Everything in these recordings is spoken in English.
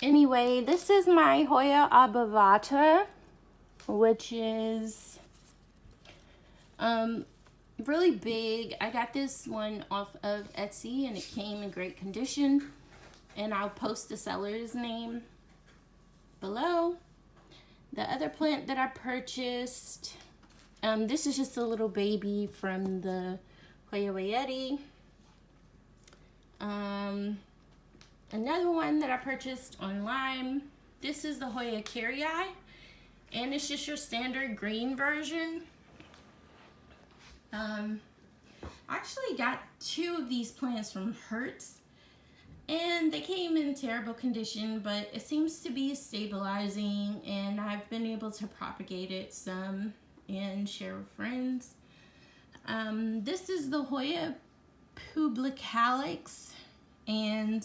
Anyway, this is my Hoya obovata, which is really big. I got this one off of Etsy and it came in great condition. And I'll post the seller's name below. The other plant that I purchased, this is just a little baby from the Hoya Waieti. Another one that I purchased online, this is the Hoya Carrii, and it's just your standard green version. I actually got two of these plants from Hertz, and they came in terrible condition, but it seems to be stabilizing, and I've been able to propagate it some and share with friends. This is the Hoya publicalis, and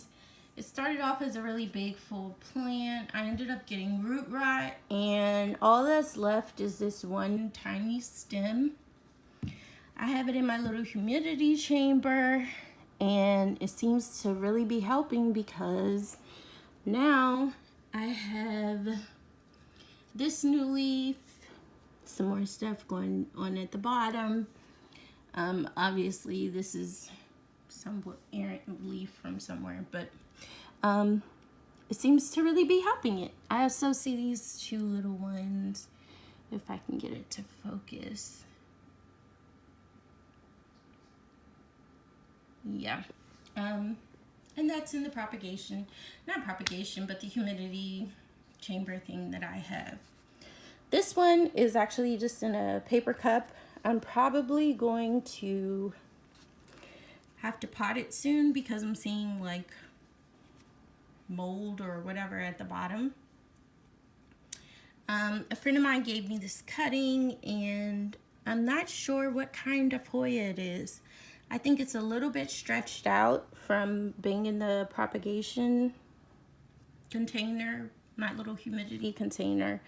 it started off as a really big full plant. I ended up getting root rot, and all that's left is this one tiny stem. I have it in my little humidity chamber, and it seems to really be helping because now I have this new leaf, some more stuff going on at the bottom. Obviously this is somewhat errant leaf from somewhere, but it seems to really be helping it. I also see these two little ones, if I can get it to focus. Yeah, and that's in the propagation, not propagation, but the humidity chamber thing that I have. This one is actually just in a paper cup. I'm probably going to have to pot it soon because I'm seeing like mold or whatever at the bottom. A friend of mine gave me this cutting, and I'm not sure what kind of Hoya it is. I think it's a little bit stretched out from being in the propagation container, my little humidity container.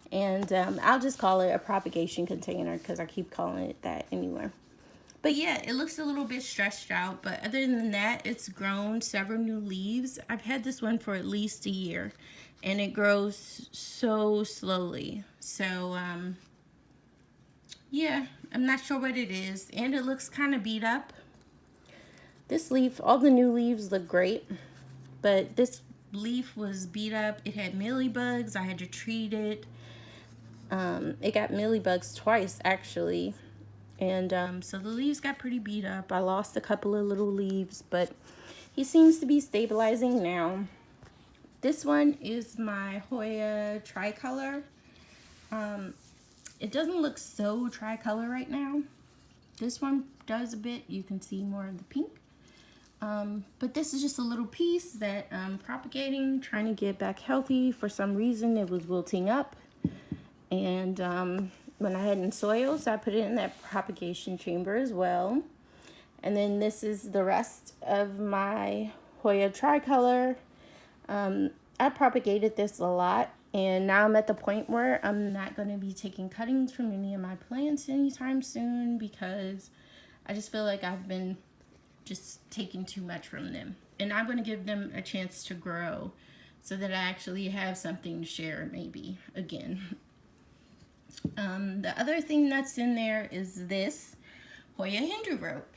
And I'll just call it a propagation container because I keep calling it that anyway. But yeah, it looks a little bit stretched out. But other than that, it's grown several new leaves. I've had this one for at least a year, and it grows so slowly. So, yeah, I'm not sure what it is, and it looks kind of beat up. This leaf, all the new leaves look great, but this leaf was beat up. It had mealybugs. I had to treat it. It got mealybugs twice, actually, and so the leaves got pretty beat up. I lost a couple of little leaves, but he seems to be stabilizing now. This one is my Hoya tricolor. It doesn't look so tricolor right now. This one does a bit. You can see more of the pink. But this is just a little piece that I'm propagating, trying to get back healthy. For some reason, it was wilting up. And when I had in soil, so I put it in that propagation chamber as well. And then this is the rest of my Hoya tricolor. I propagated this a lot. And now I'm at the point where I'm not going to be taking cuttings from any of my plants anytime soon because I just feel like I've been just taking too much from them. And I'm going to give them a chance to grow so that I actually have something to share maybe again. The other thing that's in there is this Hoya Hindu rope.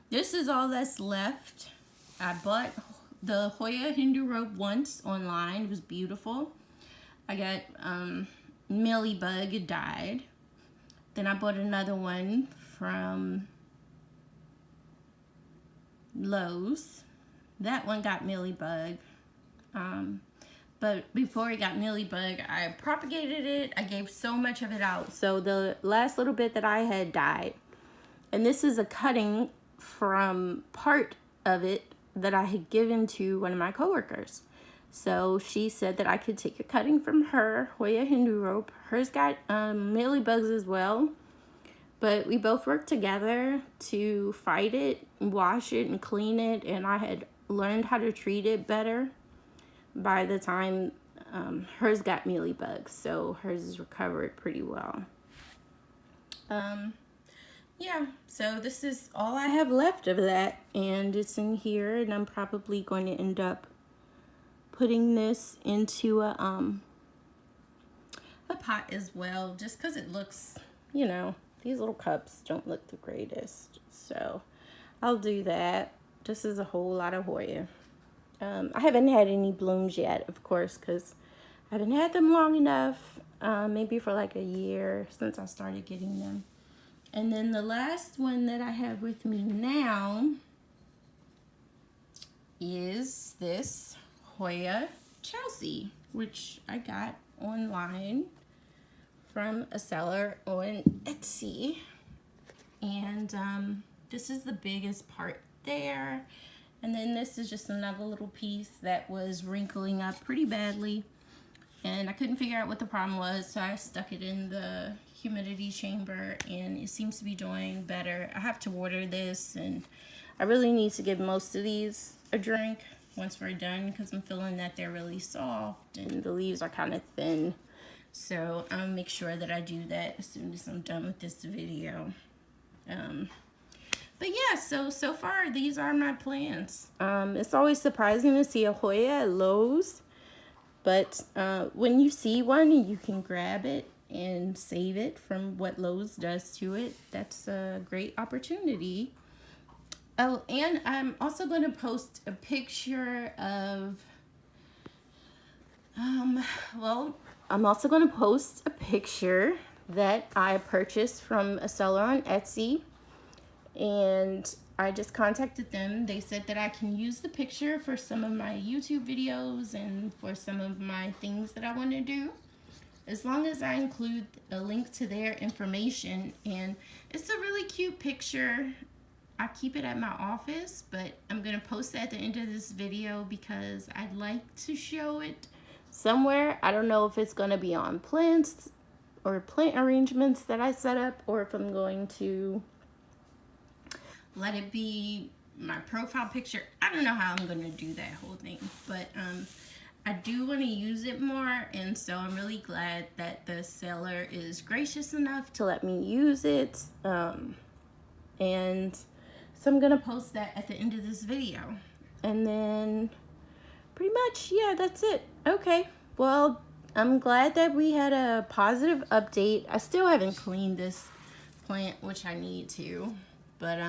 This is all that's left. I bought the Hoya Hindu rope once online. It was beautiful. I got mealybug, it died. Then I bought another one from Lowe's. That one got mealybug. But before it got mealybug, I propagated it. I gave so much of it out. So the last little bit that I had died. And this is a cutting from part of it that I had given to one of my coworkers. So she said that I could take a cutting from her Hoya Hindu rope. Hers got mealybugs as well. But we both worked together to fight it, wash it, and clean it. And I had learned how to treat it better by the time hers got mealybugs. So hers is recovered pretty well. Yeah, so this is all I have left of that. And it's in here. And I'm probably going to end up putting this into a pot as well, just because it looks, you know, these little cups don't look the greatest. So I'll do that. This is a whole lot of Hoya. I haven't had any blooms yet, of course, because I haven't had them long enough. Maybe for like a year since I started getting them. And then the last one that I have with me now is this Hoya Chelsea, which I got online from a seller on Etsy. And this is the biggest part there. And then this is just another little piece that was wrinkling up pretty badly. And I couldn't figure out what the problem was, so I stuck it in the humidity chamber, and it seems to be doing better. I have to water this, and I really need to give most of these a drink once we're done, because I'm feeling that they're really soft and the leaves are kind of thin. So I'll make sure that I do that as soon as I'm done with this video. But yeah, so far these are my plants. It's always surprising to see a Hoya at Lowe's, but when you see one and you can grab it and save it from what Lowe's does to it, that's a great opportunity. Oh, and I'm also going to post a picture of, I'm also going to post a picture that I purchased from a seller on Etsy, and I just contacted them. They said that I can use the picture for some of my YouTube videos and for some of my things that I want to do, as long as I include a link to their information. And it's a really cute picture. I keep it at my office, but I'm going to post it at the end of this video because I'd like to show it somewhere. I don't know if it's going to be on plants or plant arrangements that I set up, or if I'm going to let it be my profile picture. I don't know how I'm going to do that whole thing, but I do want to use it more, and so I'm really glad that the seller is gracious enough to let me use it. And so I'm going to post that at the end of this video. And then pretty much, yeah, that's it. Okay, well, I'm glad that we had a positive update. I still haven't cleaned this plant, which I need to, but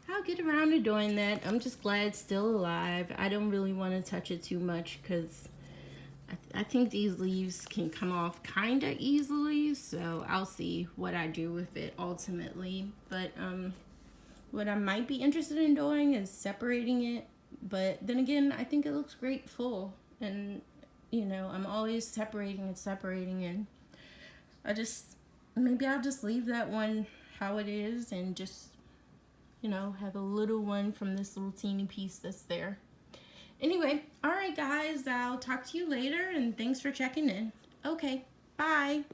I'll get around to doing that. I'm just glad it's still alive. I don't really want to touch it too much because I think these leaves can come off kind of easily, so I'll see what I do with it ultimately. But what I might be interested in doing is separating it, but then again, I think it looks great full, and you know, I'm always separating, and maybe I'll just leave that one how it is and just, you know, have a little one from this little teeny piece that's there. Anyway, all right guys, I'll talk to you later, and thanks for checking in. Okay, bye.